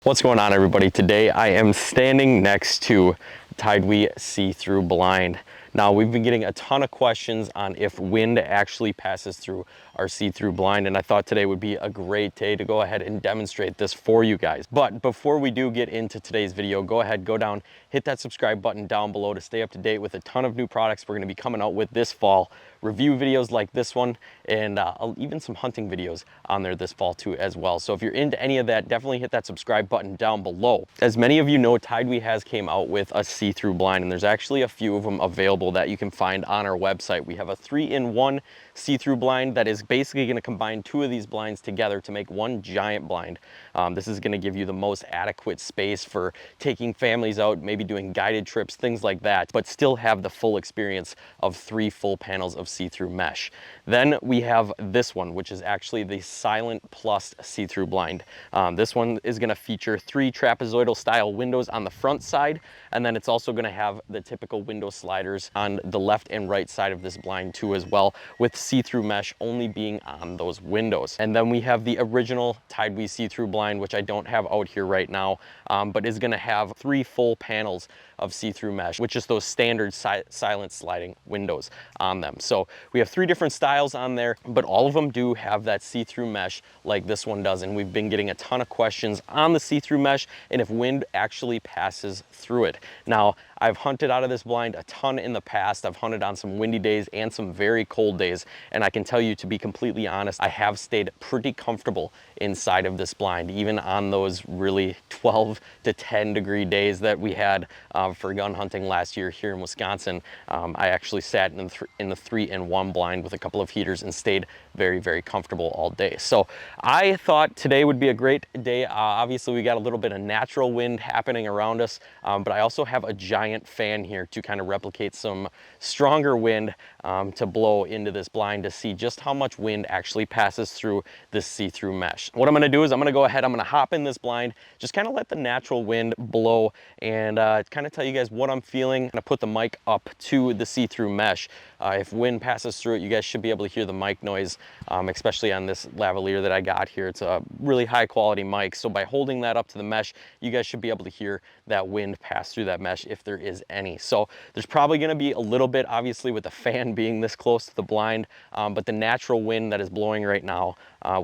What's going on, everybody? Today I am standing next to TideWe see-through blind. Now, we've been getting a ton of questions on if wind actually passes through our see-through blind, and I thought today would be a great day to go ahead and demonstrate this for you guys. But before we do get into today's video, go ahead, go down, hit that subscribe button down below to stay up to date with a ton of new products we're going to be coming out with this fall. Review videos like this one, and even some hunting videos on there this fall too as well. So if you're into any of that, definitely hit that subscribe button down below. As many of you know, TideWe has came out with a see-through blind, and there's actually a few of them available that you can find on our website. We have a 3-in-1 see-through blind that is basically going to combine two of these blinds together to make one giant blind. This is going to give you the most adequate space for taking families out, maybe doing guided trips, things like that, but still have the full experience of 3 full panels of see-through mesh. Then we have this one, which is actually the Silent Plus see-through blind. This one is going to feature 3 trapezoidal style windows on the front side, and then it's also going to have the typical window sliders on the left and right side of this blind too as well, with see-through mesh only being on those windows. And then we have the original TideWe see-through blind, which I don't have out here right now, but is going to have 3 full panels of see-through mesh, which is those standard silent sliding windows on them. So we have 3 different styles on there, but all of them do have that see-through mesh like this one does. And we've been getting a ton of questions on the see-through mesh and if wind actually passes through it. Now, I've hunted out of this blind a ton in the past. I've hunted on some windy days and some very cold days, and I can tell you, to be completely honest, I have stayed pretty comfortable inside of this blind, even on those really 12 to 10 degree days that we had for gun hunting last year here in Wisconsin. I actually sat in the 3-in-1 blind with a couple of heaters and stayed very, very comfortable all day. So I thought today would be a great day. Obviously, we got a little bit of natural wind happening around us, but I also have a giant fan here to kind of replicate some stronger wind to blow into this blind to see just how much wind actually passes through this see-through mesh. What I'm going to do is I'm going to go ahead, I'm going to hop in this blind, just kind of let the natural wind blow and kind of tell you guys what I'm feeling. I'm going to put the mic up to the see-through mesh. If wind passes through it, you guys should be able to hear the mic noise, especially on this lavalier that I got here. It's a really high quality mic, so by holding that up to the mesh, you guys should be able to hear that wind pass through that mesh if there is any. So there's probably going to be a little bit, obviously, with the fan being this close to the blind, but the natural wind that is blowing right now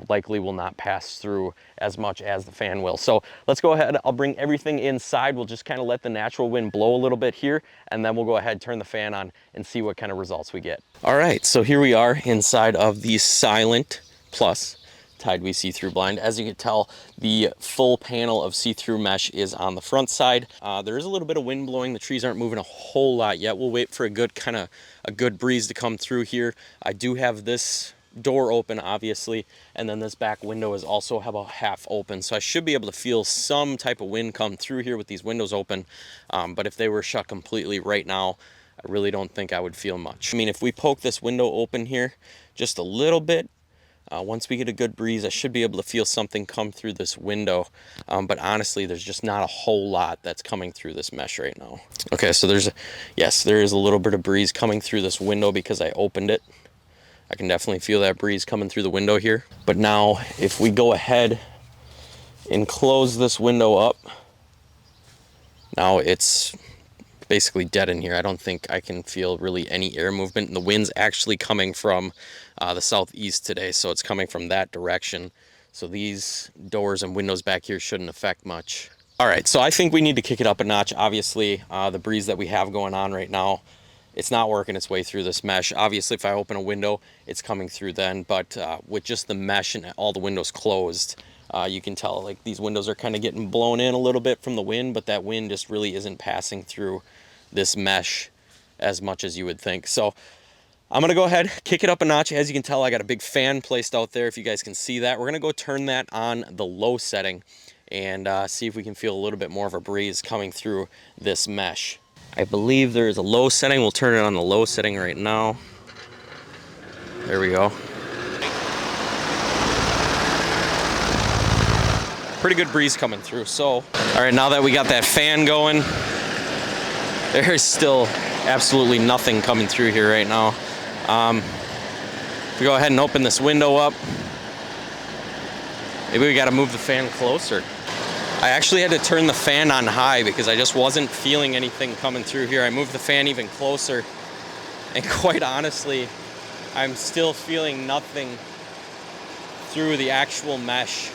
likely will not pass through as much as the fan will. So let's go ahead, I'll bring everything inside. We'll just kind of let the natural wind blow a little bit here, and then we'll go ahead, turn the fan on, and see what kind of results we get. All right, so here we are inside of the Silent Plus TideWe see-through blind. As you can tell, the full panel of see-through mesh is on the front side. There is a little bit of wind blowing. The trees aren't moving a whole lot yet. We'll wait for a good breeze to come through here. I do have this door open, obviously, and then this back window is also about half open, so I should be able to feel some type of wind come through here with these windows open, but if they were shut completely right now, I really don't think I would feel much. I mean, if we poke this window open here just a little bit, once we get a good breeze, I should be able to feel something come through this window, but honestly, there's just not a whole lot that's coming through this mesh right now. Okay, so there is a little bit of breeze coming through this window because I opened it. I can definitely feel that breeze coming through the window here. But now, if we go ahead and close this window up, now it's basically dead in here. I don't think I can feel really any air movement, and the wind's actually coming from the southeast today, so it's coming from that direction. So these doors and windows back here shouldn't affect much. All right, so I think we need to kick it up a notch. Obviously, the breeze that we have going on right now, it's not working its way through this mesh. Obviously, if I open a window, it's coming through then, but with just the mesh and all the windows closed, you can tell like these windows are kind of getting blown in a little bit from the wind, but that wind just really isn't passing through this mesh as much as you would think. So I'm gonna go ahead, kick it up a notch. As you can tell, I got a big fan placed out there, if you guys can see that. We're gonna go turn that on the low setting and see if we can feel a little bit more of a breeze coming through this mesh. I believe there is a low setting. We'll turn it on the low setting right now. There we go. Pretty good breeze coming through. So, all right, now that we got that fan going, there's still absolutely nothing coming through here right now. If we go ahead and open this window up, maybe we got to move the fan closer. I actually had to turn the fan on high because I just wasn't feeling anything coming through here. I moved the fan even closer, and quite honestly, I'm still feeling nothing through the actual mesh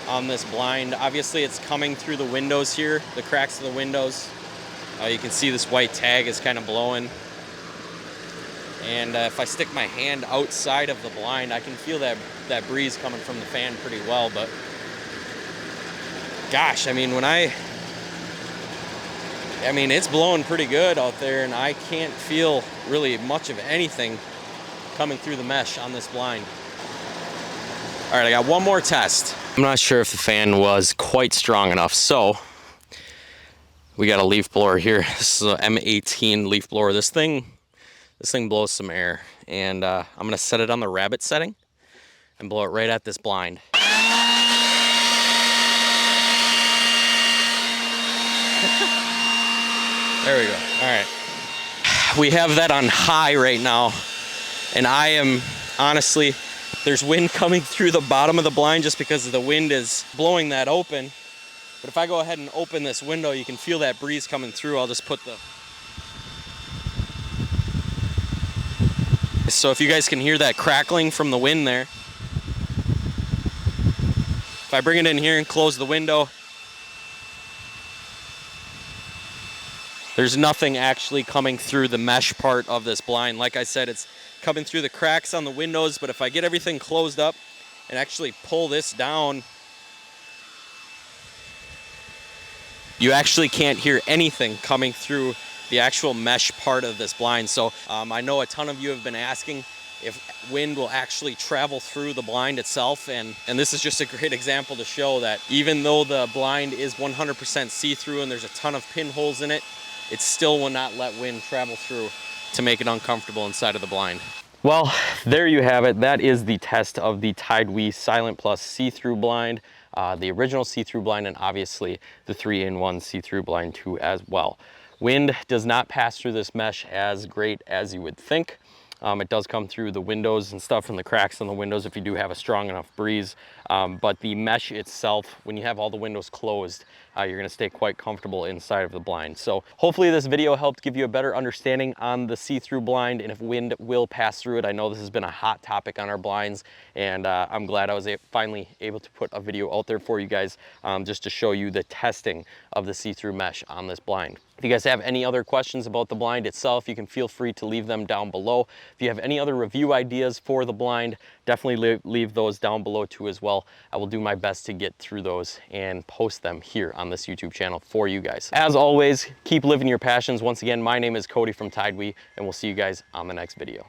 on this blind. Obviously it's coming through the windows here, the cracks of the windows. You can see this white tag is kind of blowing. And if I stick my hand outside of the blind, I can feel that breeze coming from the fan pretty well. But gosh, I mean, it's blowing pretty good out there, and I can't feel really much of anything coming through the mesh on this blind. All right, I got one more test. I'm not sure if the fan was quite strong enough, so we got a leaf blower here. This is an M18 leaf blower. This thing blows some air, and I'm gonna set it on the rabbit setting and blow it right at this blind. There we go. All right. We have that on high right now, and I am honestly, there's wind coming through the bottom of the blind just because the wind is blowing that open. But if I go ahead and open this window, you can feel that breeze coming through. I'll just put the... So if you guys can hear that crackling from the wind there. If I bring it in here and close the window, there's nothing actually coming through the mesh part of this blind. Like I said, it's coming through the cracks on the windows, but if I get everything closed up and actually pull this down, you actually can't hear anything coming through the actual mesh part of this blind. So I know a ton of you have been asking if wind will actually travel through the blind itself, and this is just a great example to show that even though the blind is 100% see-through and there's a ton of pinholes in it, it still will not let wind travel through to make it uncomfortable inside of the blind. Well, there you have it. That is the test of the TideWe Silent Plus see-through blind, the original see-through blind, and obviously the 3-in-1 see-through blind too as well. Wind does not pass through this mesh as great as you would think. It does come through the windows and stuff and the cracks in the windows if you do have a strong enough breeze. But the mesh itself, when you have all the windows closed, you're gonna stay quite comfortable inside of the blind. So hopefully this video helped give you a better understanding on the see-through blind and if wind will pass through it. I know this has been a hot topic on our blinds, and I'm glad I was finally able to put a video out there for you guys just to show you the testing of the see-through mesh on this blind. If you guys have any other questions about the blind itself, you can feel free to leave them down below. If you have any other review ideas for the blind, definitely leave those down below too as well. I will do my best to get through those and post them here on this YouTube channel for you guys. As always, keep living your passions. Once again, my name is Cody from TideWe, and we'll see you guys on the next video.